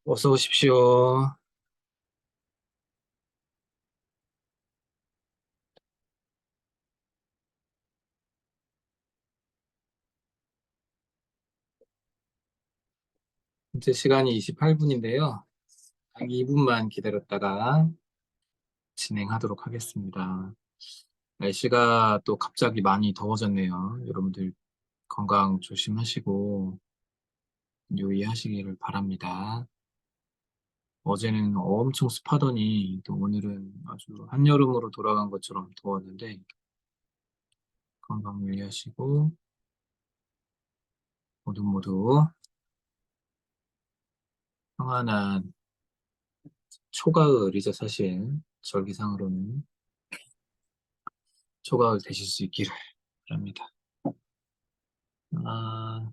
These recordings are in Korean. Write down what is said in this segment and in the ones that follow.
어서 오십시오. 현재 시간이 28분인데요. 한 2분만 기다렸다가 진행하도록 하겠습니다. 날씨가 또 갑자기 많이 더워졌네요. 여러분들 건강 조심하시고 유의하시기를 바랍니다. 어제는 엄청 습하더니 또 오늘은 아주 한여름으로 돌아간 것처럼 더웠는데 건강 유의하시고 모두 모두 평안한 초가을이죠, 사실. 절기상으로는 초가을 되실 수 있기를 바랍니다. 아,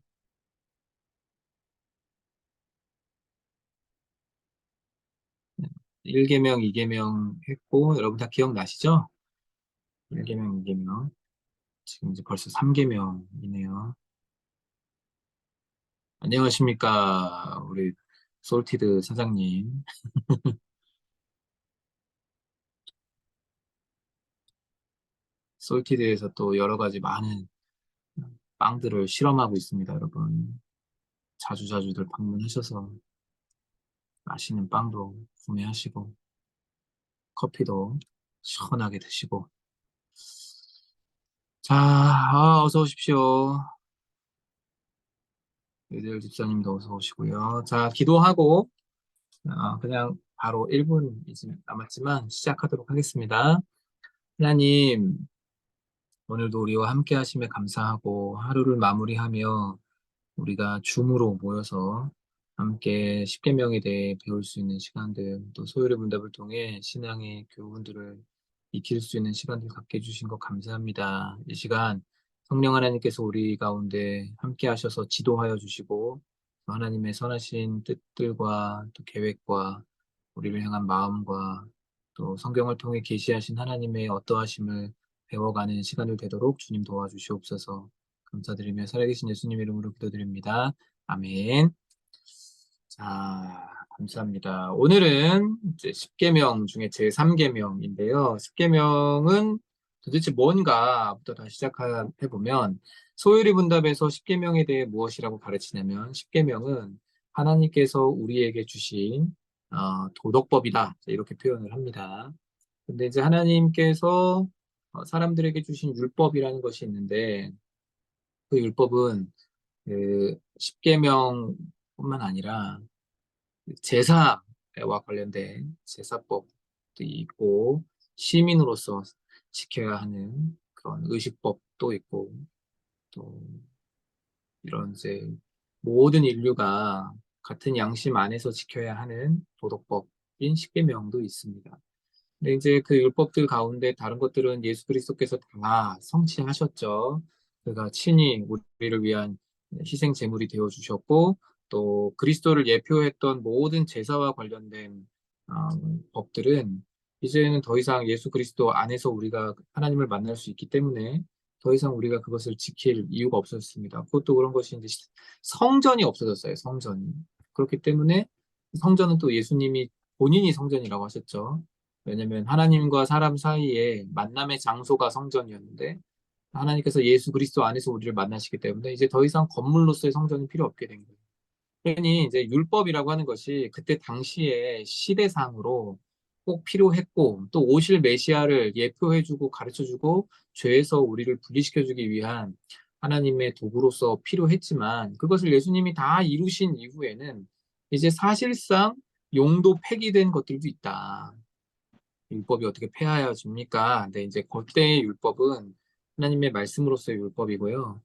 1계명, 2계명 했고, 여러분 다 기억나시죠? 1계명, 2계명. 지금 이제 벌써 3계명이네요. 안녕하십니까, 우리 솔티드 사장님. 솔티드에서 또 여러 가지 많은 빵들을 실험하고 있습니다, 여러분. 자주자주들 방문하셔서 맛있는 빵도 구매하시고, 커피도 시원하게 드시고. 자, 어서 오십시오. 유들 집사님도 어서 오시고요. 자, 기도하고, 그냥 바로 1분 이제 남았지만 시작하도록 하겠습니다. 하나님, 오늘도 우리와 함께 하심에 감사하고 하루를 마무리하며 우리가 줌으로 모여서 함께 십계명에 대해 배울 수 있는 시간들, 또 소요리 문답을 통해 신앙의 교훈들을 익힐 수 있는 시간들 갖게 해주신 것 감사합니다. 이 시간 성령 하나님께서 우리 가운데 함께 하셔서 지도하여 주시고 또 하나님의 선하신 뜻들과 또 계획과 우리를 향한 마음과 또 성경을 통해 계시하신 하나님의 어떠하심을 배워가는 시간을 되도록 주님 도와주시옵소서. 감사드리며 살아계신 예수님 이름으로 기도드립니다. 아멘. 자, 감사합니다. 오늘은 이제 10계명 중에 제 3계명인데요. 10계명은 도대체 뭔가부터 다시 시작해 보면 소요리 분답에서 10계명에 대해 무엇이라고 가르치냐면 10계명은 하나님께서 우리에게 주신 도덕법이다. 이렇게 표현을 합니다. 근데 이제 하나님께서 사람들에게 주신 율법이라는 것이 있는데 그 율법은 그 십계명뿐만 아니라 제사와 관련된 제사법도 있고 시민으로서 지켜야 하는 그런 의식법도 있고 또 이런 이제 모든 인류가 같은 양심 안에서 지켜야 하는 도덕법인 십계명도 있습니다. 근데 이제 그 율법들 가운데 다른 것들은 예수 그리스도께서 다 성취하셨죠. 그가 친히 우리를 위한 희생 제물이 되어 주셨고 또 그리스도를 예표했던 모든 제사와 관련된 법들은 이제는 더 이상 예수 그리스도 안에서 우리가 하나님을 만날 수 있기 때문에 더 이상 우리가 그것을 지킬 이유가 없었습니다. 그것도 그런 것이 이제 성전이 없어졌어요. 성전이. 그렇기 때문에 성전은 또 예수님이 본인이 성전이라고 하셨죠. 왜냐하면 하나님과 사람 사이에 만남의 장소가 성전이었는데 하나님께서 예수 그리스도 안에서 우리를 만나시기 때문에 이제 더 이상 건물로서의 성전이 필요 없게 된 거예요. 그러니 이제 율법이라고 하는 것이 그때 당시의 시대상으로 꼭 필요했고 또 오실 메시아를 예표해주고 가르쳐주고 죄에서 우리를 분리시켜주기 위한 하나님의 도구로서 필요했지만 그것을 예수님이 다 이루신 이후에는 이제 사실상 용도 폐기된 것들도 있다. 율법이 어떻게 폐하여집니까? 근데 이제 그때의 율법은 하나님의 말씀으로서의 율법이고요.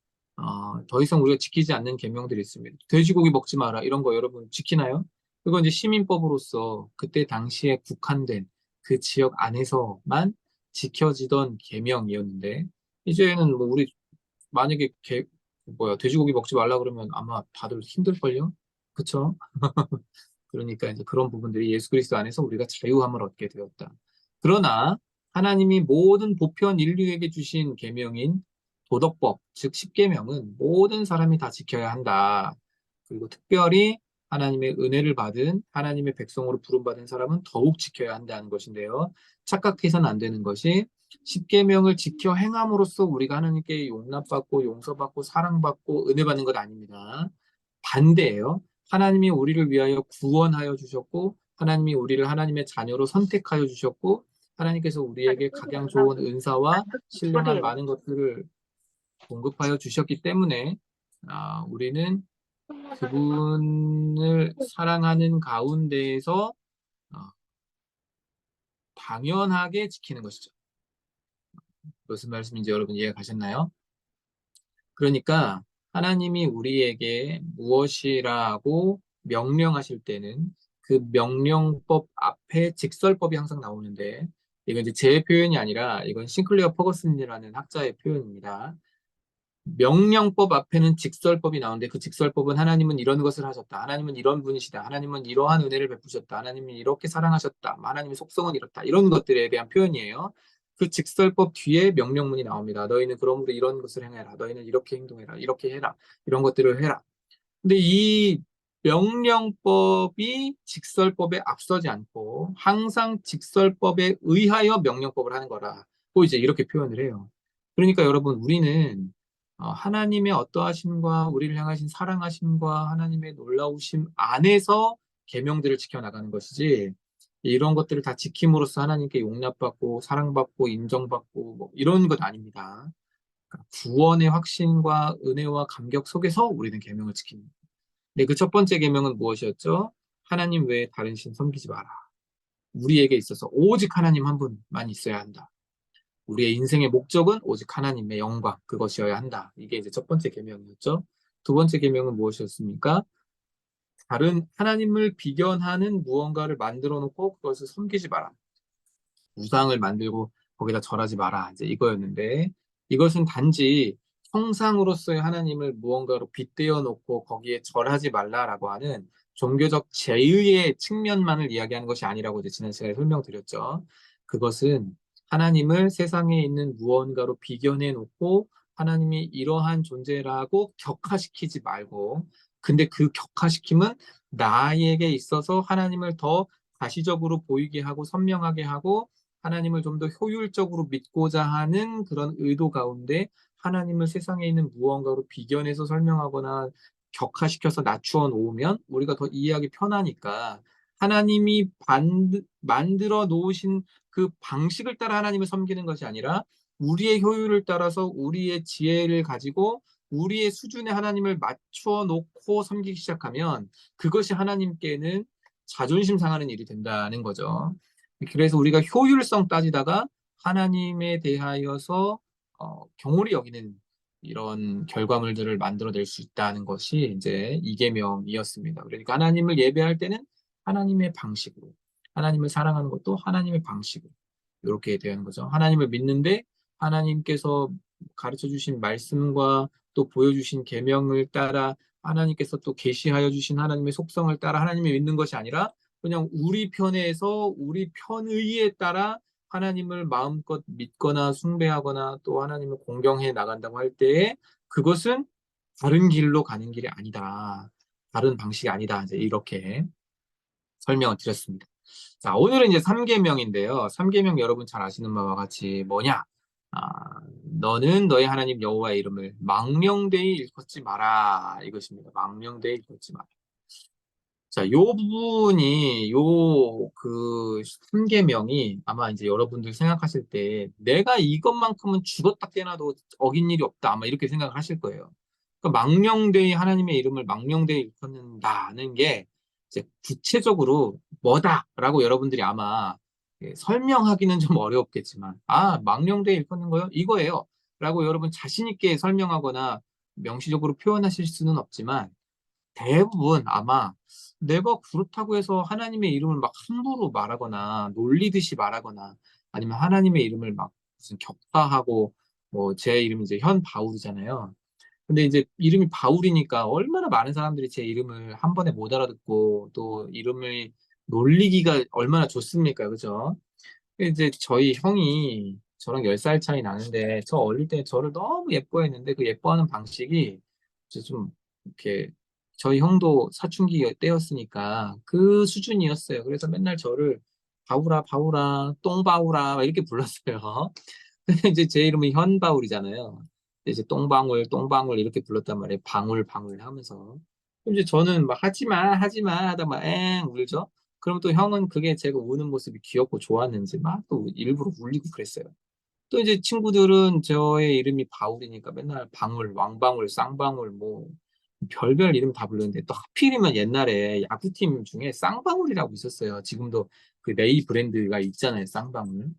더 이상 우리가 지키지 않는 계명들이 있습니다. 돼지고기 먹지 마라 이런 거 여러분 지키나요? 그건 이제 시민법으로서 그때 당시에 국한된 그 지역 안에서만 지켜지던 계명이었는데 이제는 뭐 우리 만약에 돼지고기 먹지 말라 그러면 아마 다들 힘들걸요? 그쵸? 그러니까 이제 그런 부분들이 예수 그리스도 안에서 우리가 자유함을 얻게 되었다. 그러나 하나님이 모든 보편 인류에게 주신 계명인 도덕법, 즉 십계명은 모든 사람이 다 지켜야 한다. 그리고 특별히 하나님의 은혜를 받은 하나님의 백성으로 부름받은 사람은 더욱 지켜야 한다는 것인데요. 착각해서는 안 되는 것이 십계명을 지켜 행함으로써 우리가 하나님께 용납받고 용서받고 사랑받고 은혜받는 것 아닙니다. 반대예요. 하나님이 우리를 위하여 구원하여 주셨고 하나님이 우리를 하나님의 자녀로 선택하여 주셨고 하나님께서 우리에게 각양 좋은 은사와 신령한 많은 것들을 공급하여 주셨기 때문에 우리는 그분을 사랑하는 가운데에서 어, 당연하게 지키는 것이죠. 무슨 말씀인지 여러분 이해가 가셨나요? 그러니까 하나님이 우리에게 무엇이라고 명령하실 때는 그 명령법 앞에 직설법이 항상 나오는데 이건 이제 제 표현이 아니라 이건 싱클레어 퍼거슨이라는 학자의 표현입니다. 명령법 앞에는 직설법이 나오는데 그 직설법은 하나님은 이런 것을 하셨다. 하나님은 이런 분이시다. 하나님은 이러한 은혜를 베푸셨다. 하나님이 이렇게 사랑하셨다. 하나님의 속성은 이렇다. 이런 것들에 대한 표현이에요. 그 직설법 뒤에 명령문이 나옵니다. 너희는 그러므로 이런 것을 행해라. 너희는 이렇게 행동해라. 이렇게 해라. 이런 것들을 해라. 근데 이 명령법이 직설법에 앞서지 않고 항상 직설법에 의하여 명령법을 하는 거라. 고 이제 이렇게 표현을 해요. 그러니까 여러분 우리는 하나님의 어떠하심과 우리를 향하신 사랑하심과 하나님의 놀라우심 안에서 계명들을 지켜나가는 것이지 이런 것들을 다 지킴으로써 하나님께 용납받고 사랑받고 인정받고 뭐 이런 것 아닙니다. 그러니까 구원의 확신과 은혜와 감격 속에서 우리는 계명을 지킵니다. 네, 그 첫 번째 계명은 무엇이었죠? 하나님 외에 다른 신 섬기지 마라. 우리에게 있어서 오직 하나님 한 분만 있어야 한다. 우리의 인생의 목적은 오직 하나님의 영광, 그것이어야 한다. 이게 이제 첫 번째 계명이었죠. 두 번째 계명은 무엇이었습니까? 다른 하나님을 비견하는 무언가를 만들어 놓고 그것을 섬기지 마라. 우상을 만들고 거기다 절하지 마라. 이제 이거였는데 이것은 단지 형상으로서의 하나님을 무언가로 빗대어 놓고 거기에 절하지 말라라고 하는 종교적 제의의 측면만을 이야기하는 것이 아니라고 이제 지난 시간에 설명드렸죠. 그것은 하나님을 세상에 있는 무언가로 비견해 놓고 하나님이 이러한 존재라고 격화시키지 말고 근데 그 격화시킴은 나에게 있어서 하나님을 더 가시적으로 보이게 하고 선명하게 하고 하나님을 좀 더 효율적으로 믿고자 하는 그런 의도 가운데 하나님을 세상에 있는 무언가로 비견해서 설명하거나 격화시켜서 낮추어 놓으면 우리가 더 이해하기 편하니까 하나님이 만들어 놓으신 그 방식을 따라 하나님을 섬기는 것이 아니라 우리의 효율을 따라서 우리의 지혜를 가지고 우리의 수준에 하나님을 맞추어 놓고 섬기기 시작하면 그것이 하나님께는 자존심 상하는 일이 된다는 거죠. 그래서 우리가 효율성 따지다가 하나님에 대하여서 경홀히 여기는 이런 결과물들을 만들어낼 수 있다는 것이 이제 이계명이었습니다. 그러니까 하나님을 예배할 때는 하나님의 방식으로, 하나님을 사랑하는 것도 하나님의 방식으로 이렇게 되는 거죠. 하나님을 믿는데 하나님께서 가르쳐 주신 말씀과 또 보여주신 계명을 따라 하나님께서 또 계시하여 주신 하나님의 속성을 따라 하나님을 믿는 것이 아니라 그냥 우리 편에서 우리 편의에 따라 하나님을 마음껏 믿거나 숭배하거나 또 하나님을 공경해 나간다고 할 때에 그것은 다른 길로 가는 길이 아니다. 다른 방식이 아니다. 이제 이렇게 설명을 드렸습니다. 자, 오늘은 이제 3계명인데요. 3계명 여러분 잘 아시는 바와 같이 뭐냐? 아, 너는 너의 하나님 여호와의 이름을 망령되이 일컫지 마라. 이것입니다. 망령되이 일컫지 마라. 자, 요 부분이 그 3계명이 아마 이제 여러분들 생각하실 때 내가 이것만큼은 죽었다 깨나도 어긴 일이 없다. 아마 이렇게 생각을 하실 거예요. 그러니까 망령되이 하나님의 이름을 망령되이 일컫는다는 게 이제 구체적으로 뭐다라고 여러분들이 아마 설명하기는 좀 어렵겠지만 망령되이 일컫는 거요? 이거예요. 라고 여러분 자신 있게 설명하거나 명시적으로 표현하실 수는 없지만 대부분 아마 내가 그렇다고 해서 하나님의 이름을 막 함부로 말하거나 놀리듯이 말하거나 아니면 하나님의 이름을 막 무슨 격파하고 뭐 제 이름이 이제 현바울이잖아요. 근데 이제 이름이 바울이니까 얼마나 많은 사람들이 제 이름을 한 번에 못 알아듣고 또 이름을 놀리기가 얼마나 좋습니까? 그죠? 이제 저희 형이 저랑 10살 차이 나는데 저 어릴 때 저를 너무 예뻐했는데 그 예뻐하는 방식이 이제 좀 이렇게 저희 형도 사춘기 때였으니까 그 수준이었어요. 그래서 맨날 저를 바울아, 바울아, 똥바울아 막 이렇게 불렀어요. 근데 이제 제 이름은 현바울이잖아요. 이제 똥방울, 똥방울 이렇게 불렀단 말이에요. 방울, 방울 하면서. 그럼 이제 저는 막 하지 마, 하지 마 하다 막 엥 울죠. 그럼 또 형은 그게 제가 우는 모습이 귀엽고 좋았는지 막 또 일부러 울리고 그랬어요. 또 이제 친구들은 저의 이름이 바울이니까 맨날 방울, 왕방울, 쌍방울 뭐 별별 이름 다 불렀는데 또 하필이면 옛날에 야구팀 중에 쌍방울이라고 있었어요. 지금도 그 레이 브랜드가 있잖아요. 쌍방울.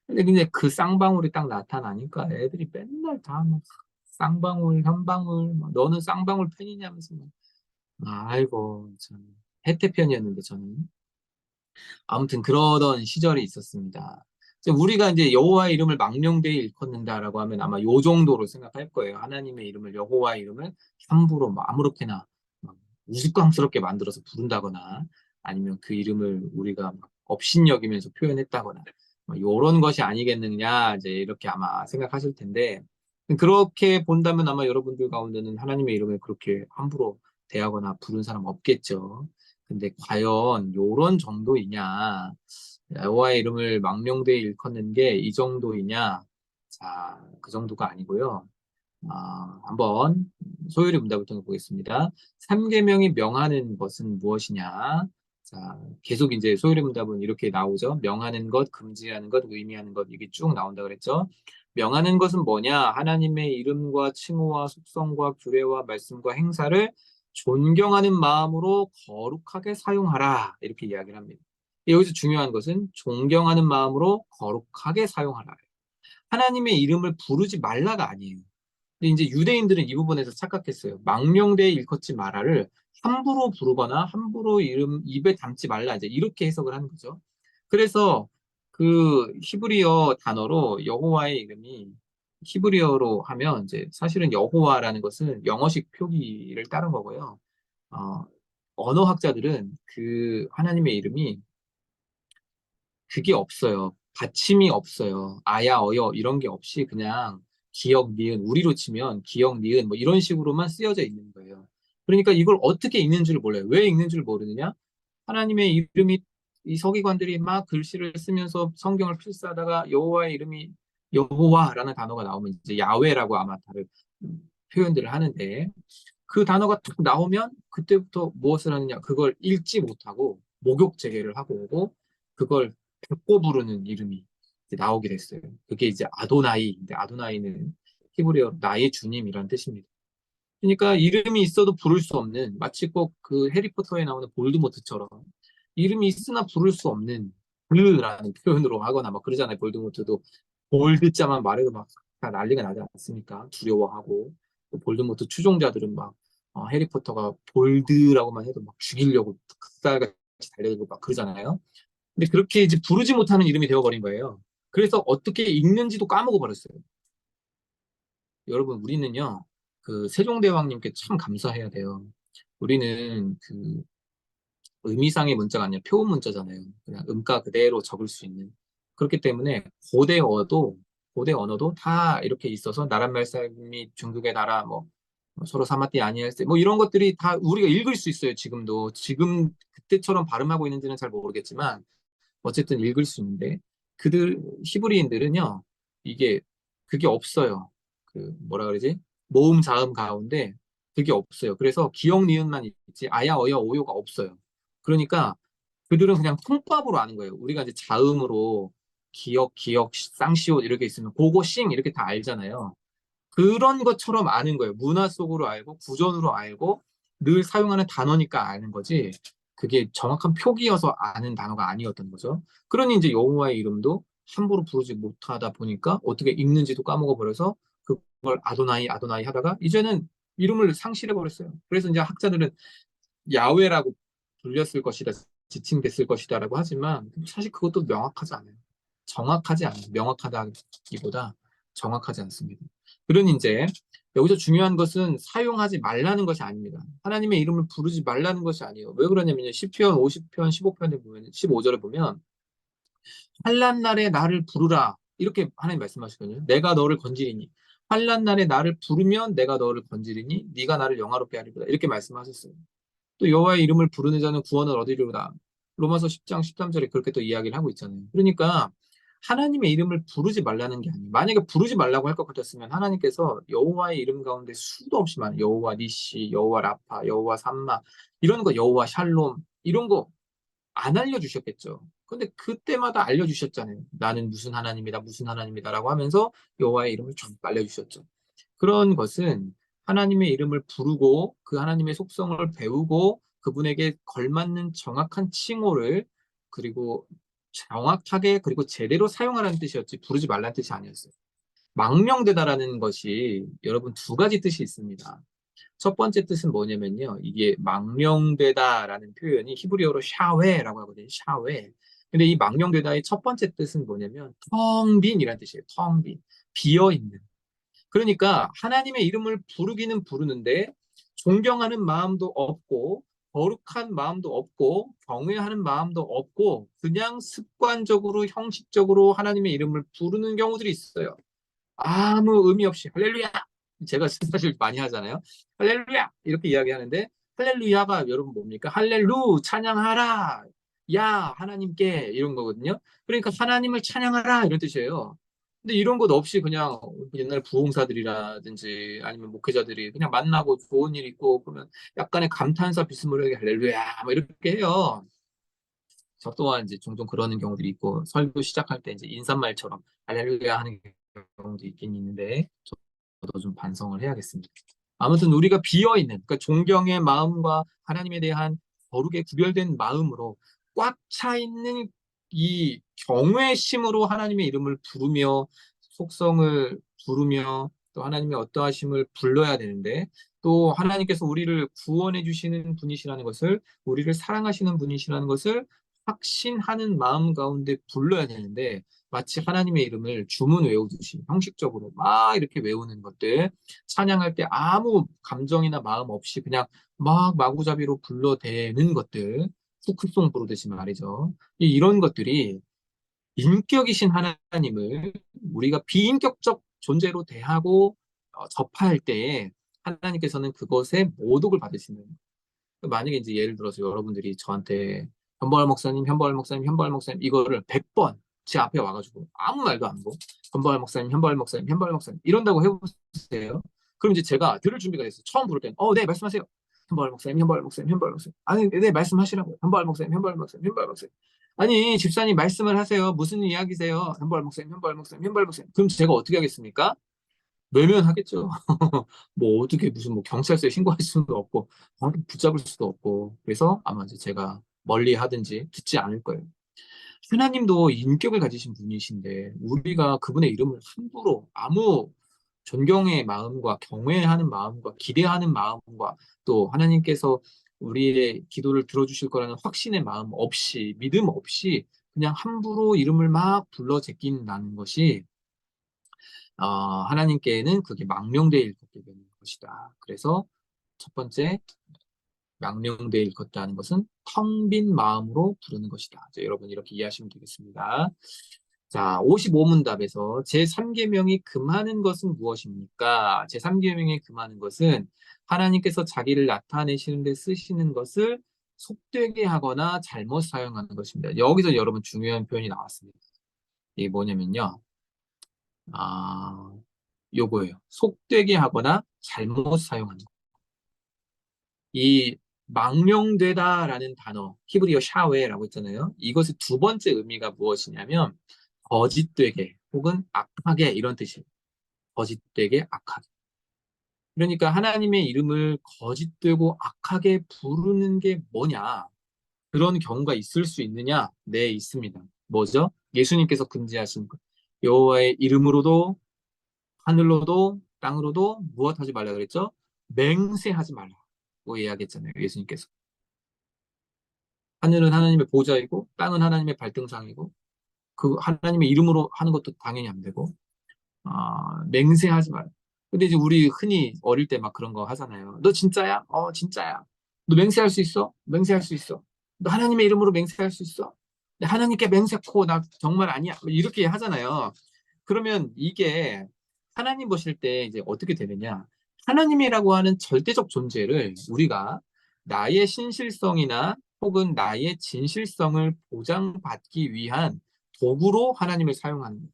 근데 그 쌍방울이 딱 나타나니까 애들이 맨날 다 막 쌍방울, 현방울, 막 너는 쌍방울 팬이냐면서 막 아이고 참 해태 편이었는데 저는 아무튼 그러던 시절이 있었습니다. 우리가 이제 여호와의 이름을 망령되이 일컫는다라고 하면 아마 요 정도로 생각할 거예요. 하나님의 이름을 여호와의 이름을 함부로 뭐 아무렇게나 막 우스꽝스럽게 만들어서 부른다거나 아니면 그 이름을 우리가 막 업신여기면서 표현했다거나 뭐 이런 것이 아니겠느냐 이제 이렇게 아마 생각하실 텐데 그렇게 본다면 아마 여러분들 가운데는 하나님의 이름을 그렇게 함부로 대하거나 부른 사람 없겠죠. 근데 과연 요런 정도이냐? 여호와의 이름을 망령되이 일컫는 게 이 정도이냐? 자, 그 정도가 아니고요. 한번 소율이 문답을 통해 보겠습니다. 삼계명이 명하는 것은 무엇이냐? 자, 계속 이제 소율의 문답은 이렇게 나오죠. 명하는 것, 금지하는 것, 의미하는 것 이게 쭉 나온다 그랬죠. 명하는 것은 뭐냐? 하나님의 이름과 칭호와 속성과 규례와 말씀과 행사를 존경하는 마음으로 거룩하게 사용하라. 이렇게 이야기를 합니다. 여기서 중요한 것은 존경하는 마음으로 거룩하게 사용하라. 하나님의 이름을 부르지 말라가 아니에요. 근데 이제 유대인들은 이 부분에서 착각했어요. 망령되이 일컫지 마라를 함부로 부르거나 함부로 이름 입에 담지 말라 이제 이렇게 해석을 하는 거죠. 그래서 그 히브리어 단어로 여호와의 이름이 히브리어로 하면 이제 사실은 여호와라는 것은 영어식 표기를 따른 거고요. 어, 언어학자들은 그 하나님의 이름이 그게 없어요. 받침이 없어요. 아야, 어여 이런 게 없이 그냥 기역, 니은, 우리로 치면 기역, 니은 뭐 이런 식으로만 쓰여져 있는 거예요. 그러니까 이걸 어떻게 읽는 줄 몰라요. 왜 읽는 줄 모르느냐? 하나님의 이름이 이 서기관들이 막 글씨를 쓰면서 성경을 필사하다가 여호와의 이름이 여호와라는 단어가 나오면 이제 야훼라고 아마 다른 표현들을 하는데 그 단어가 툭 나오면 그때부터 무엇을 하느냐? 그걸 읽지 못하고 목욕제계를 하고 오고 그걸 뵙고 부르는 이름이 이제 나오게 됐어요. 그게 이제 아도나이. 근데 아도나이는 히브리어 나의 주님이란 뜻입니다. 그러니까 이름이 있어도 부를 수 없는 마치 꼭 그 해리포터에 나오는 볼드모트처럼 이름이 있으나 부를 수 없는 블라는 표현으로 하거나 막 그러잖아요. 볼드모트도 볼드자만 말해도 막 다 난리가 나지 않습니까? 두려워하고 또 볼드모트 추종자들은 막 해리포터가 볼드라고만 해도 막 죽이려고 흑살같이 달려들고 막 그러잖아요. 근데 그렇게 이제 부르지 못하는 이름이 되어버린 거예요. 그래서 어떻게 읽는지도 까먹어 버렸어요. 여러분, 우리는요, 그 세종대왕님께 참 감사해야 돼요. 우리는 그 의미상의 문자가 아니라 표음 문자잖아요. 그냥 음가 그대로 적을 수 있는. 그렇기 때문에 고대 언어도 다 이렇게 있어서 나란 말씀이 중국의 나라 뭐 서로 사마띠 아니할세 뭐 이런 것들이 다 우리가 읽을 수 있어요. 지금도 지금 그때처럼 발음하고 있는지는 잘 모르겠지만 어쨌든 읽을 수 있는데 그들 히브리인들은요 이게 그게 없어요. 그 뭐라 그러지? 모음 자음 가운데 그게 없어요. 그래서 기역 니은만 있지 아야 어여 오요가 없어요. 그러니까 그들은 그냥 통밥으로 아는 거예요. 우리가 이제 자음으로 기역 쌍시옷 이렇게 있으면 고고 싱 이렇게 다 알잖아요. 그런 것처럼 아는 거예요. 문화 속으로 알고 구전으로 알고 늘 사용하는 단어니까 아는 거지. 그게 정확한 표기여서 아는 단어가 아니었던 거죠. 그러니 이제 여호와의 이름도 함부로 부르지 못하다 보니까 어떻게 읽는지도 까먹어 버려서 그걸 아도나이 아도나이 하다가 이제는 이름을 상실해 버렸어요. 그래서 이제 학자들은 야훼라고 불렸을 것이다, 지칭됐을 것이다라고 하지만 사실 그것도 명확하지 않아요. 정확하지 않아요. 명확하다기보다 정확하지 않습니다. 그러니 이제 여기서 중요한 것은 사용하지 말라는 것이 아닙니다. 하나님의 이름을 부르지 말라는 것이 아니에요. 왜 그러냐면요. 시편 50편 15편에 보면 15절에 보면 환난 날에 나를 부르라 이렇게 하나님 말씀하시거든요. 내가 너를 건지리니 환난 날에 나를 부르면 내가 너를 건지리니 네가 나를 영화롭게 하리로다. 이렇게 말씀하셨어요. 또 여호와의 이름을 부르는 자는 구원을 얻으리로다. 로마서 10장 13절에 그렇게 또 이야기를 하고 있잖아요. 그러니까 하나님의 이름을 부르지 말라는 게 아니에요. 만약에 부르지 말라고 할 것 같았으면 하나님께서 여호와의 이름 가운데 수도 없이 많은 여호와 니시, 여호와 라파, 여호와 삼마 이런 거 여호와 샬롬 이런 거 안 알려주셨겠죠. 근데 그때마다 알려주셨잖아요. 나는 무슨 하나님이다, 무슨 하나님이다라고 하면서 여호와의 이름을 쭉 알려주셨죠. 그런 것은 하나님의 이름을 부르고 그 하나님의 속성을 배우고 그분에게 걸맞는 정확한 칭호를 그리고 정확하게 그리고 제대로 사용하라는 뜻이었지 부르지 말라는 뜻이 아니었어요. 망명되다라는 것이 여러분 두 가지 뜻이 있습니다. 첫 번째 뜻은 뭐냐면요. 이게 망명되다라는 표현이 히브리어로 샤웨라고 하거든요. 샤웨. 근데 이 망명되다의 첫 번째 뜻은 뭐냐면 텅 빈이라는 뜻이에요. 텅 빈. 비어 있는. 그러니까 하나님의 이름을 부르기는 부르는데 존경하는 마음도 없고 거룩한 마음도 없고 경외하는 마음도 없고 그냥 습관적으로 형식적으로 하나님의 이름을 부르는 경우들이 있어요. 아무 의미 없이 할렐루야. 제가 사실 많이 하잖아요. 할렐루야 이렇게 이야기하는데 할렐루야가 여러분 뭡니까? 할렐루 찬양하라. 야 하나님께 이런 거거든요. 그러니까 하나님을 찬양하라 이런 뜻이에요. 근데 이런 것 없이 그냥 옛날 부흥사들이라든지 아니면 목회자들이 그냥 만나고 좋은 일 있고 그러면 약간의 감탄사 비스무리하게 할렐루야 뭐 이렇게 해요. 저 또한 이제 종종 그러는 경우들이 있고 설교 시작할 때 이제 인사말처럼 할렐루야 하는 경우도 있긴 있는데 저도 좀 반성을 해야겠습니다. 아무튼 우리가 비어있는 그러니까 존경의 마음과 하나님에 대한 거룩에 구별된 마음으로 꽉 차 있는 이 경외심으로 하나님의 이름을 부르며 속성을 부르며 또 하나님의 어떠하심을 불러야 되는데 또 하나님께서 우리를 구원해 주시는 분이시라는 것을 우리를 사랑하시는 분이시라는 것을 확신하는 마음 가운데 불러야 되는데 마치 하나님의 이름을 주문 외우듯이 형식적으로 막 이렇게 외우는 것들 찬양할 때 아무 감정이나 마음 없이 그냥 막 마구잡이로 불러대는 것들 후크송 부르듯이 말이죠. 이런 것들이 인격이신 하나님을 우리가 비인격적 존재로 대하고 접할 때에 하나님께서는 그것에 모독을 받으시는 만약에 이제 예를 들어서 여러분들이 저한테 현보할 목사님, 현보할 목사님, 현보할 목사님 이거를 100번 제 앞에 와가지고 아무 말도 안 하고 현보할 목사님, 현보할 목사님, 현보할 목사님 이런다고 해보세요. 그럼 이제 제가 들을 준비가 됐어요. 처음 부를 때는 네 말씀하세요. 현보할 목사님, 현보할 목사님, 현보할 목사님. 아니 네 말씀하시라고요. 현보할 목사님, 현보할 목사님, 현보할 목사님. 아니 집사님 말씀을 하세요. 무슨 이야기세요? 현보할 목사님, 현보할 목사님, 현보할 목사님. 그럼 제가 어떻게 하겠습니까? 외면하겠죠. 뭐 어떻게 무슨 뭐 경찰서에 신고할 수도 없고 붙잡을 수도 없고 그래서 아마 이제 제가 멀리 하든지 듣지 않을 거예요. 하나님도 인격을 가지신 분이신데 우리가 그분의 이름을 함부로 아무 존경의 마음과 경외하는 마음과 기대하는 마음과 또 하나님께서 우리의 기도를 들어주실 거라는 확신의 마음 없이 믿음 없이 그냥 함부로 이름을 막 불러 제낀다는 것이 하나님께는 그게 망령되이 일컫게 되는 것이다. 그래서 첫 번째, 망령되이 일컫다는 것은 텅 빈 마음으로 부르는 것이다. 자, 여러분 이렇게 이해하시면 되겠습니다. 자, 55문답에서 제3계명이 금하는 것은 무엇입니까? 제3계명이 금하는 것은 하나님께서 자기를 나타내시는 데 쓰시는 것을 속되게 하거나 잘못 사용하는 것입니다. 여기서 여러분 중요한 표현이 나왔습니다. 이게 뭐냐면요. 아, 요거예요. 속되게 하거나 잘못 사용하는 거. 이 망령되다라는 단어, 히브리어 샤웨라고 했잖아요. 이것의 두 번째 의미가 무엇이냐면 거짓되게 혹은 악하게 이런 뜻이에요. 거짓되게 악하게. 그러니까 하나님의 이름을 거짓되고 악하게 부르는 게 뭐냐? 그런 경우가 있을 수 있느냐? 네, 있습니다. 뭐죠? 예수님께서 금지하신 것. 여호와의 이름으로도 하늘로도 땅으로도 무엇하지 말라 그랬죠? 맹세하지 말라고 이야기했잖아요. 예수님께서. 하늘은 하나님의 보좌이고 땅은 하나님의 발등상이고 그 하나님의 이름으로 하는 것도 당연히 안 되고 맹세하지 말라. 근데 이제 우리 흔히 어릴 때 막 그런 거 하잖아요. 너 진짜야? 진짜야. 너 맹세할 수 있어? 맹세할 수 있어. 너 하나님의 이름으로 맹세할 수 있어? 네, 하나님께 맹세코 나 정말 아니야. 이렇게 하잖아요. 그러면 이게 하나님 보실 때 이제 어떻게 되느냐? 하나님이라고 하는 절대적 존재를 우리가 나의 신실성이나 혹은 나의 진실성을 보장받기 위한 도구로 하나님을 사용하는 거예요.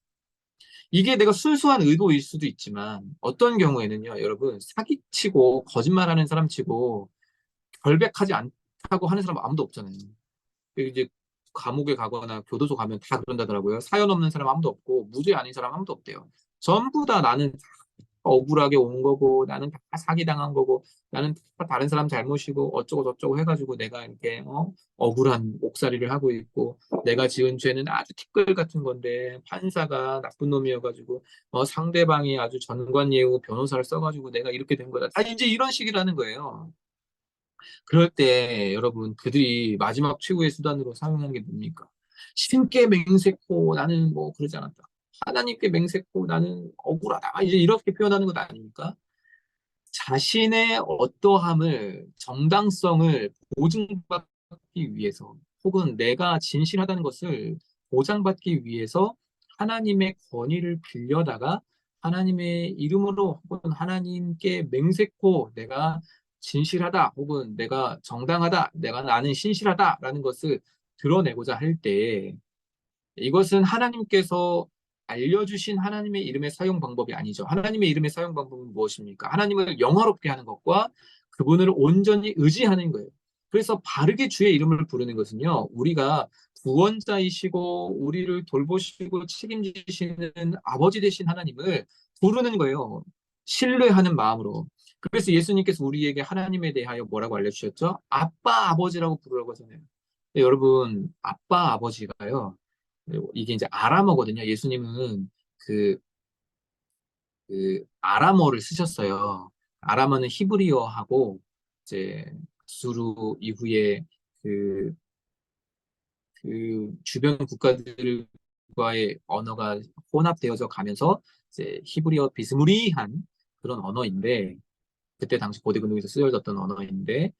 이게 내가 순수한 의도일 수도 있지만 어떤 경우에는요, 여러분 사기치고 거짓말하는 사람 치고 결백하지 않다고 하는 사람 아무도 없잖아요. 이제 감옥에 가거나 교도소 가면 다 그런다더라고요. 사연 없는 사람 아무도 없고 무죄 아닌 사람 아무도 없대요. 전부 다 나는 억울하게 온 거고 나는 다 사기당한 거고 나는 다 다른 사람 잘못이고 어쩌고 저쩌고 해가지고 내가 이렇게 억울한 옥살이를 하고 있고 내가 지은 죄는 아주 티끌 같은 건데 판사가 나쁜 놈이어가지고 상대방이 아주 전관예우 변호사를 써가지고 내가 이렇게 된 거다. 다 이제 이런 식이라는 거예요. 그럴 때 여러분 그들이 마지막 최후의 수단으로 사용하는 게 뭡니까? 신께 맹세코 나는 뭐 그러지 않았다. 하나님께 맹세코 나는 억울하다. 이제 이렇게 표현하는 것 아닙니까? 자신의 어떠함을 정당성을 보증받기 위해서 혹은 내가 진실하다는 것을 보장받기 위해서 하나님의 권위를 빌려다가 하나님의 이름으로 혹은 하나님께 맹세코 내가 진실하다 혹은 내가 정당하다 내가 나는 신실하다라는 것을 드러내고자 할 때 이것은 하나님께서 알려주신 하나님의 이름의 사용 방법이 아니죠. 하나님의 이름의 사용 방법은 무엇입니까? 하나님을 영화롭게 하는 것과 그분을 온전히 의지하는 거예요. 그래서 바르게 주의 이름을 부르는 것은요, 우리가 구원자이시고 우리를 돌보시고 책임지시는 아버지 되신 하나님을 부르는 거예요. 신뢰하는 마음으로. 그래서 예수님께서 우리에게 하나님에 대하여 뭐라고 알려주셨죠? 아빠, 아버지라고 부르라고 하잖아요. 근데 여러분, 아빠, 아버지가요, 이게 이제 아람어거든요. 예수님은 그, 아람어를 쓰셨어요. 아람어는 히브리어하고 이제 수루 이후에 그, 주변 국가들과의 언어가 혼합되어져 가면서 이제 히브리어 비스무리한 그런 언어인데 그때 당시 고대 근동에서 쓰여졌던 언어인데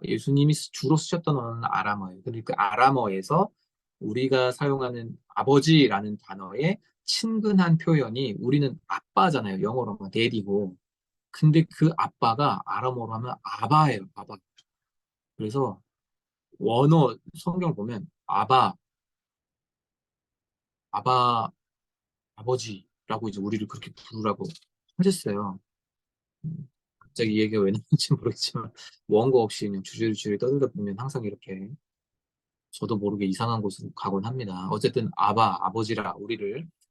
예수님이 주로 쓰셨던 언어는 아람어예요. 근데 그 아람어에서 우리가 사용하는 아버지라는 단어의 친근한 표현이 우리는 아빠잖아요. 영어로 하면 데디고. 근데 그 아빠가 아람어로 하면 아바예요. 아바. 그래서 원어 성경 보면 아바, 아버지라고 이제 우리를 그렇게 부르라고 하셨어요. 갑자기 이 얘기가 왜 나는지 모르겠지만 원고 없이 그냥 주저리주저리 떠들다 보면 항상 이렇게 저도 모르게 이상한 곳으로 가곤 합니다. 어쨌든 아버지라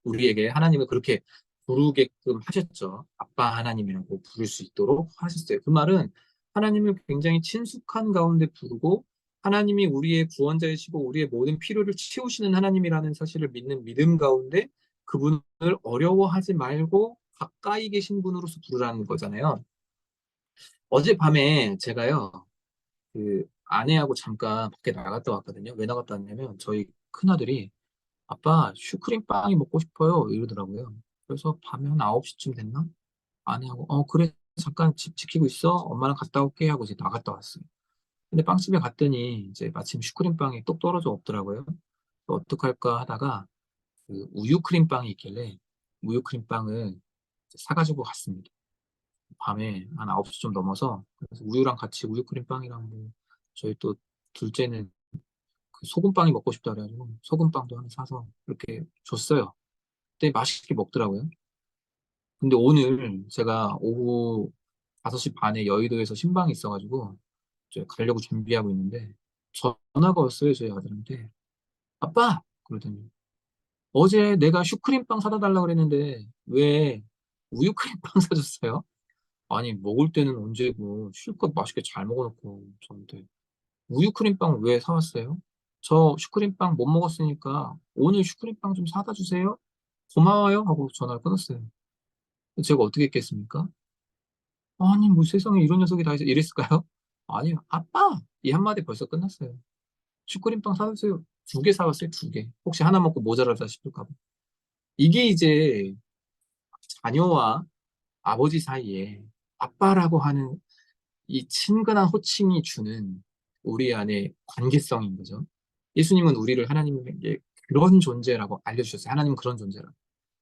우리에게 하나님을 그렇게 부르게끔 하셨죠. 아빠 하나님이라고 부를 수 있도록 하셨어요. 그 말은 하나님을 굉장히 친숙한 가운데 부르고 하나님이 우리의 구원자이시고 우리의 모든 필요를 채우시는 하나님이라는 사실을 믿는 믿음 가운데 그분을 어려워하지 말고 가까이 계신 분으로서 부르라는 거잖아요. 어젯밤에 제가요, 아내하고 잠깐 밖에 나갔다 왔거든요. 왜 나갔다 왔냐면, 저희 큰아들이, 아빠, 슈크림빵이 먹고 싶어요. 이러더라고요. 그래서 밤에 한 9시쯤 됐나? 아내하고, 그래, 잠깐 집 지키고 있어. 엄마랑 갔다 올게. 하고 이제 나갔다 왔어요. 근데 빵집에 갔더니, 이제 마침 슈크림빵이 똑 떨어져 없더라고요. 어떡할까 하다가, 우유 크림빵이 있길래, 우유 크림빵을 사가지고 갔습니다. 밤에 한 9시 좀 넘어서 그래서 우유랑 같이 우유 크림 빵이랑 뭐 저희 또 둘째는 그 소금빵이 먹고 싶다 그래가지고 소금빵도 하나 사서 이렇게 줬어요. 근데 맛있게 먹더라고요. 근데 오늘 제가 오후 5시 반에 여의도에서 신방이 있어가지고 이제 가려고 준비하고 있는데 전화가 왔어요, 저희 아들한테. 아빠! 그러더니 어제 내가 슈크림빵 사다 달라고 그랬는데 왜 우유 크림빵 사줬어요? 아니, 먹을 때는 언제고, 실컷 맛있게 잘 먹어놓고, 저한테. 우유 크림빵 왜 사왔어요? 저 슈크림빵 못 먹었으니까, 오늘 슈크림빵 좀 사다 주세요? 고마워요? 하고 전화를 끊었어요. 제가 어떻게 했겠습니까? 아니, 뭐 세상에 이런 녀석이 다 있어. 이랬을까요? 아니요. 아빠! 이 한마디 벌써 끝났어요. 슈크림빵 사주세요. 2개 사왔어요, 2개. 혹시 하나 먹고 모자라다 싶을까 봐. 이게 이제 자녀와 아버지 사이에 아빠라고 하는 이 친근한 호칭이 주는 우리 안의 관계성인 거죠. 예수님은 우리를 하나님에게 그런 존재라고 알려주셨어요. 하나님은 그런 존재라고.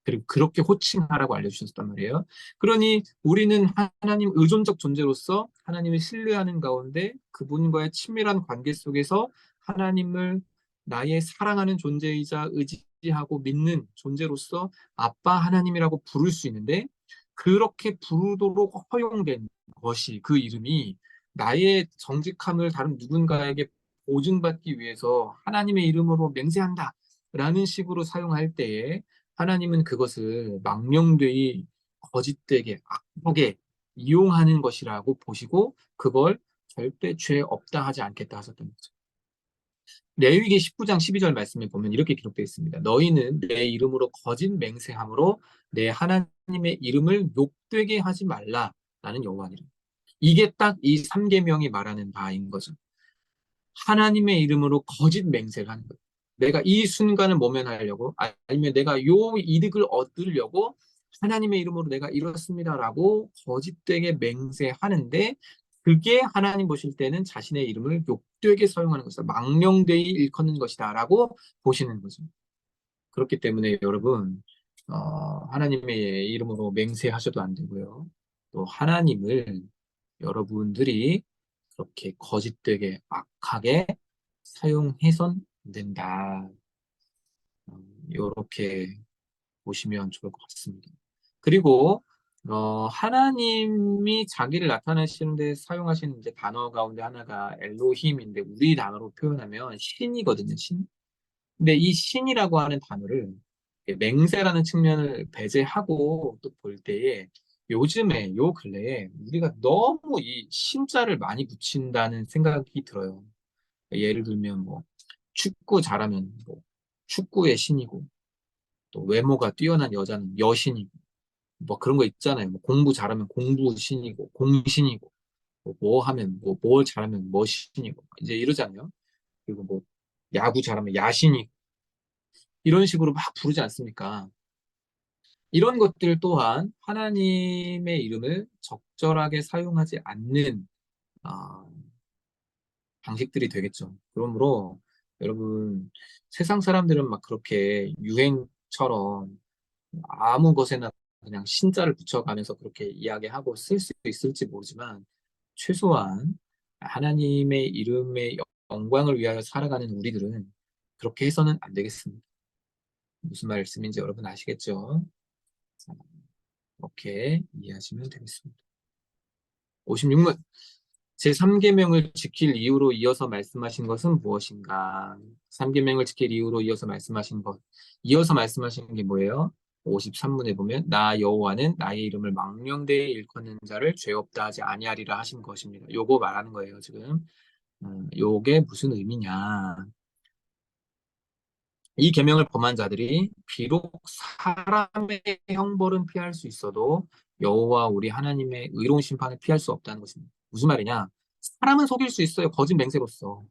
그리고 그렇게 호칭하라고 알려주셨단 말이에요. 그러니 우리는 하나님 의존적 존재로서 하나님을 신뢰하는 가운데 그분과의 친밀한 관계 속에서 하나님을 나의 사랑하는 존재이자 의지하고 믿는 존재로서 아빠 하나님이라고 부를 수 있는데, 그렇게 부르도록 허용된 것이, 그 이름이 나의 정직함을 다른 누군가에게 보증받기 위해서 하나님의 이름으로 맹세한다 라는 식으로 사용할 때에 하나님은 그것을 망령되이 거짓되게 악하게 이용하는 것이라고 보시고 그걸 절대 죄 없다 하지 않겠다 하셨던 거죠. 레위기 19장 12절 말씀에 보면 이렇게 기록되어 있습니다. 너희는 내 이름으로 거짓 맹세함으로 내 하나님의 이름을 욕되게 하지 말라. 나는 여호와니라. 이게 딱 이 3계명이 말하는 바인 거죠. 하나님의 이름으로 거짓 맹세를 하는 거예요. 내가 이 순간을 모면하려고, 아니면 내가 요 이득을 얻으려고 하나님의 이름으로 내가 이렇습니다라고 거짓되게 맹세하는데, 그게 하나님 보실 때는 자신의 이름을 욕되게 사용하는 것이다. 망령되이 일컫는 것이다 라고 보시는 거죠. 그렇기 때문에 여러분, 하나님의 이름으로 맹세하셔도 안 되고요. 또 하나님을 여러분들이 그렇게 거짓되게 악하게 사용해선 안 된다. 이렇게 보시면 좋을 것 같습니다. 그리고 하나님이 자기를 나타내시는데 사용하시는 이제 단어 가운데 하나가 엘로힘인데, 우리 단어로 표현하면 신이거든요. 신. 근데 이 신이라고 하는 단어를 맹세라는 측면을 배제하고 또 볼 때에, 요즘에 요 근래에 우리가 너무 이 신자를 많이 붙인다는 생각이 들어요. 예를 들면 뭐 축구 잘하면 뭐 축구의 신이고, 또 외모가 뛰어난 여자는 여신이고, 뭐 그런 거 있잖아요. 뭐 공부 잘하면 공부 신이고 공신이고, 뭐 하면 뭐 뭘 잘하면 뭐 신이고 이제 이러잖아요. 그리고 뭐 야구 잘하면 야신이고, 이런 식으로 막 부르지 않습니까? 이런 것들 또한 하나님의 이름을 적절하게 사용하지 않는 아, 방식들이 되겠죠. 그러므로 여러분, 세상 사람들은 막 그렇게 유행처럼 아무 것에나 그냥 신자를 붙여가면서 그렇게 이야기하고 쓸 수 있을지 모르지만, 최소한 하나님의 이름의 영광을 위하여 살아가는 우리들은 그렇게 해서는 안 되겠습니다. 무슨 말씀인지 여러분 아시겠죠? 자, 이렇게 이해하시면 되겠습니다. 56문. 제3계명을 지킬 이유로 이어서 말씀하신 것은 무엇인가? 3계명을 지킬 이유로 이어서 말씀하신 것. 이어서 말씀하신 게 뭐예요? 53문에 보면 나 여호와는 나의 이름을 망령되이 일컫는 자를 죄 없다 하지 아니하리라 하신 것입니다. 요거 말하는 거예요, 지금. 요게 무슨 의미냐? 이 계명을 범한 자들이 비록 사람의 형벌은 피할 수 있어도 여호와 우리 하나님의 의로운 심판을 피할 수 없다는 것입니다. 무슨 말이냐? 사람은 속일 수 있어요. 거짓 맹세로서.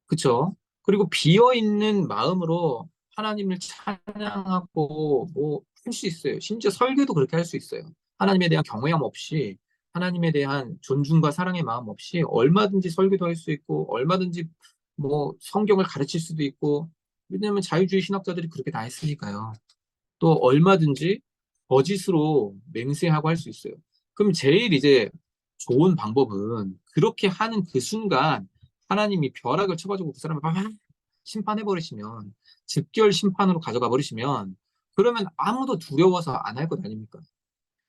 그쵸? 그리고 비어있는 마음으로 하나님을 찬양하고 뭐 할 수 있어요. 심지어 설교도 그렇게 할 수 있어요. 하나님에 대한 경외함 없이, 하나님에 대한 존중과 사랑의 마음 없이 얼마든지 설교도 할 수 있고, 얼마든지 뭐 성경을 가르칠 수도 있고, 왜냐하면 자유주의 신학자들이 그렇게 다 했으니까요. 또 얼마든지 거짓으로 맹세하고 할 수 있어요. 그럼 제일 이제 좋은 방법은 그렇게 하는 그 순간 하나님이 벼락을 쳐가지고 그 사람을 막 심판해버리시면, 즉결 심판으로 가져가 버리시면, 그러면 아무도 두려워서 안 할 것 아닙니까?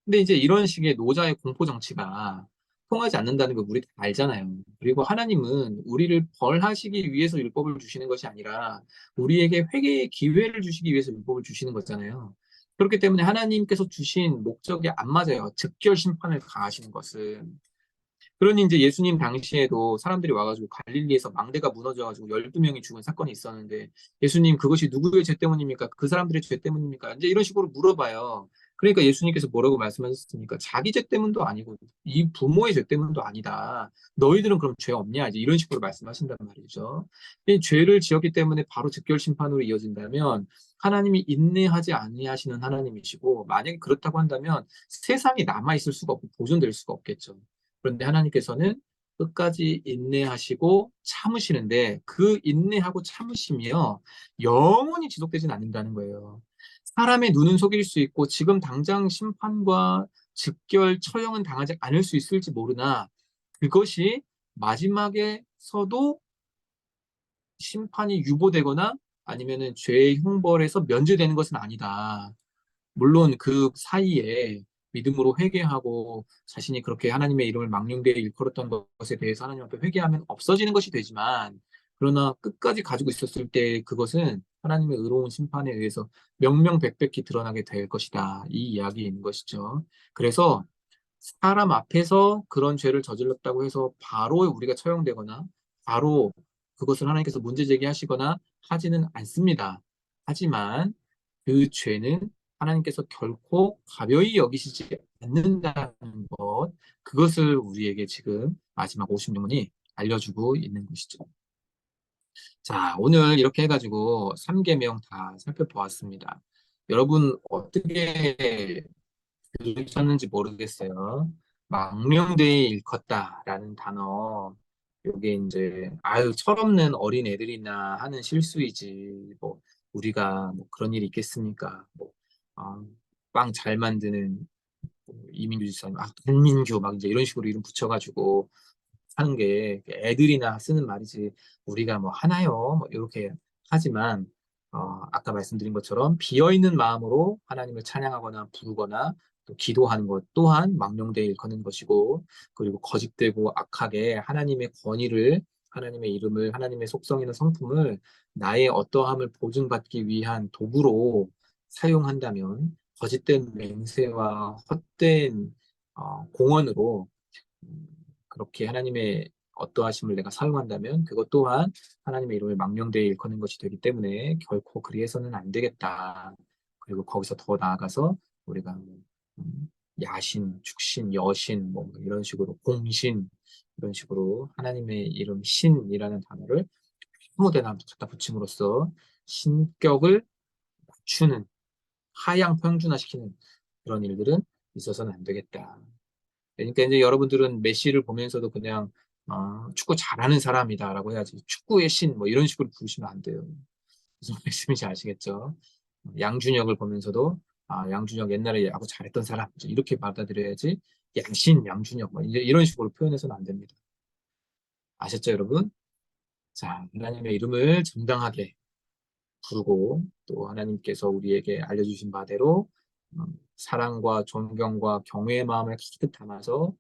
근데 이제 이런 식의 노자의 공포 정치가 통하지 않는다는 걸 우리 다 알잖아요. 그리고 하나님은 우리를 벌하시기 위해서 율법을 주시는 것이 아니라 우리에게 회개의 기회를 주시기 위해서 율법을 주시는 거잖아요. 그렇기 때문에 하나님께서 주신 목적에 안 맞아요. 즉결 심판을 가하시는 것은. 그러니 이제 예수님 당시에도 사람들이 와가지고 갈릴리에서 망대가 무너져가지고 12명이 죽은 사건이 있었는데, 예수님 그것이 누구의 죄 때문입니까? 그 사람들의 죄 때문입니까? 이제 이런 식으로 물어봐요. 그러니까 예수님께서 뭐라고 말씀하셨습니까? 자기 죄 때문도 아니고 이 부모의 죄 때문도 아니다. 너희들은 그럼 죄 없냐? 이제 이런 식으로 말씀하신단 말이죠. 이 죄를 지었기 때문에 바로 즉결 심판으로 이어진다면 하나님이 인내하지 아니하시는 하나님이시고, 만약에 그렇다고 한다면 세상에 남아있을 수가 없고 보존될 수가 없겠죠. 그런데 하나님께서는 끝까지 인내하시고 참으시는데, 그 인내하고 참으시며 영원히 지속되진 않는다는 거예요. 사람의 눈은 속일 수 있고 지금 당장 심판과 즉결 처형은 당하지 않을 수 있을지 모르나 그것이 마지막에서도 심판이 유보되거나 아니면은 죄의 형벌에서 면제되는 것은 아니다. 물론 그 사이에 믿음으로 회개하고 자신이 그렇게 하나님의 이름을 망령되이 일컬었던 것에 대해서 하나님 앞에 회개하면 없어지는 것이 되지만 그러나 끝까지 가지고 있었을 때 그것은 하나님의 의로운 심판에 의해서 명명백백히 드러나게 될 것이다. 이 이야기인 것이죠. 그래서 사람 앞에서 그런 죄를 저질렀다고 해서 바로 우리가 처형되거나 바로 그것을 하나님께서 문제 제기하시거나 하지는 않습니다. 하지만 그 죄는 하나님께서 결코 가벼이 여기시지 않는다는 것, 그것을 우리에게 지금 마지막 56문이 알려주고 있는 것이죠. 자, 오늘 이렇게 해가지고 3계명 다 살펴보았습니다. 여러분 어떻게 들으셨는지 모르겠어요. 망령되이 일컫다라는 단어, 요게 이제 아유 철없는 어린 애들이나 하는 실수이지 뭐 우리가 뭐 그런 일이 있겠습니까? 뭐 빵 잘 만드는 뭐 이민규 지사님, 국민교 막 이제 이런 식으로 이름 붙여가지고 하는 게 애들이나 쓰는 말이지 우리가 뭐 하나요? 뭐 이렇게 하지만 아까 말씀드린 것처럼 비어있는 마음으로 하나님을 찬양하거나 부르거나 또 기도하는 것 또한 망령되이 일컫는 것이고 그리고 거짓되고 악하게 하나님의 권위를 하나님의 이름을 하나님의 속성이나 성품을 나의 어떠함을 보증받기 위한 도구로 사용한다면 거짓된 맹세와 헛된 공언으로 음, 그렇게 하나님의 어떠하심을 내가 사용한다면 그것 또한 하나님의 이름을 망령되이 일컫는 것이 되기 때문에 결코 그리해서는 안 되겠다. 그리고 거기서 더 나아가서 우리가 뭐, 야신, 축신, 여신 뭐 이런 식으로 공신 이런 식으로 하나님의 이름 신이라는 단어를 아무 데나 갖다 붙임으로써 신격을 낮추는 하향 평준화시키는 그런 일들은 있어서는 안 되겠다. 그러니까 이제 여러분들은 메시를 보면서도 그냥 축구 잘하는 사람이다라고 해야지 축구의 신 뭐 이런 식으로 부르시면 안 돼요. 무슨 말씀인지 아시겠죠? 양준혁을 보면서도 양준혁 옛날에 야구 잘했던 사람 이렇게 받아들여야지 양신 양준혁 뭐 이런 식으로 표현해서는 안 됩니다. 아셨죠, 여러분? 자, 하나님의 이름을 정당하게 부르고 또 하나님께서 우리에게 알려주신 바대로 사랑과 존경과 경외의 마음을 가득 담아서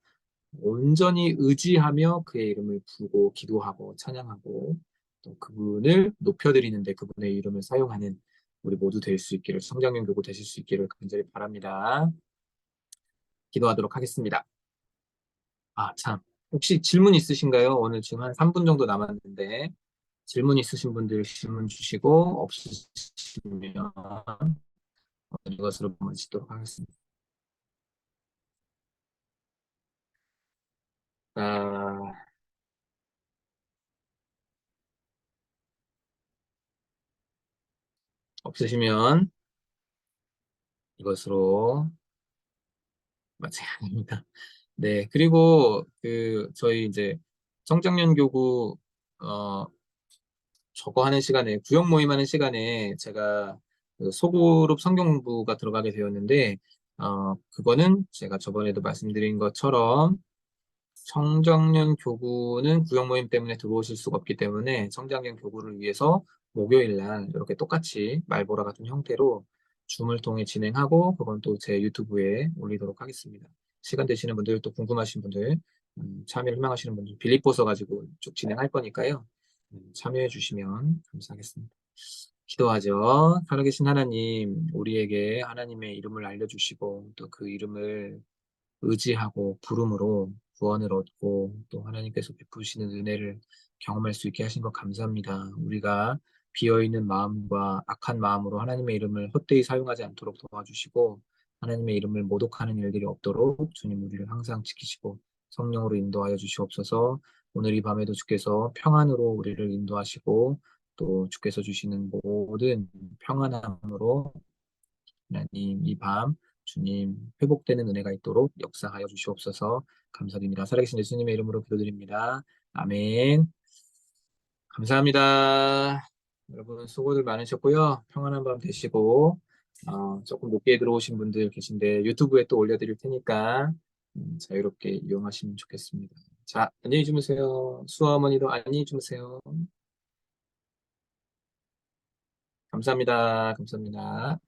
온전히 의지하며 그의 이름을 부르고 기도하고 찬양하고 또 그분을 높여드리는데 그분의 이름을 사용하는 우리 모두 될 수 있기를 성장형 교구 되실 수 있기를 간절히 바랍니다. 기도하도록 하겠습니다. 참. 혹시 질문 있으신가요? 오늘 지금 한 3분 정도 남았는데 질문 있으신 분들 질문 주시고 없으시면 이것으로 마치도록 하겠습니다. 아, 없으시면 이것으로 마쳐야 합니다. 네, 그리고 저희 이제 성장년 교구 저거 하는 시간에 구역 모임하는 시간에 제가 그 소그룹 성경 공부가 들어가게 되었는데 그거는 제가 저번에도 말씀드린 것처럼 청정년 교구는 구역 모임 때문에 들어오실 수가 없기 때문에 청장년 교구를 위해서 목요일 날 이렇게 똑같이 말보라 같은 형태로 줌을 통해 진행하고 그건 또 제 유튜브에 올리도록 하겠습니다. 시간 되시는 분들 또 궁금하신 분들 참여를 희망하시는 분들 빌립보서 가지고 쭉 진행할 거니까요. 참여해 주시면 감사하겠습니다. 기도하죠. 살아계신 하나님, 우리에게 하나님의 이름을 알려주시고 또 그 이름을 의지하고 부름으로 구원을 얻고 또 하나님께서 베푸시는 은혜를 경험할 수 있게 하신 것 감사합니다. 우리가 비어있는 마음과 악한 마음으로 하나님의 이름을 헛되이 사용하지 않도록 도와주시고 하나님의 이름을 모독하는 일들이 없도록 주님 우리를 항상 지키시고 성령으로 인도하여 주시옵소서. 오늘 이 밤에도 주께서 평안으로 우리를 인도하시고 또 주께서 주시는 모든 평안함으로 하나님 이 밤 주님 회복되는 은혜가 있도록 역사하여 주시옵소서. 감사드립니다. 살아계신 예수님의 이름으로 기도드립니다. 아멘. 감사합니다. 여러분 수고들 많으셨고요. 평안한 밤 되시고 조금 늦게 들어오신 분들 계신데 유튜브에 또 올려드릴 테니까 자유롭게 이용하시면 좋겠습니다. 자, 안녕히 주무세요. 수아 어머니도 안녕히 주무세요. 감사합니다. 감사합니다.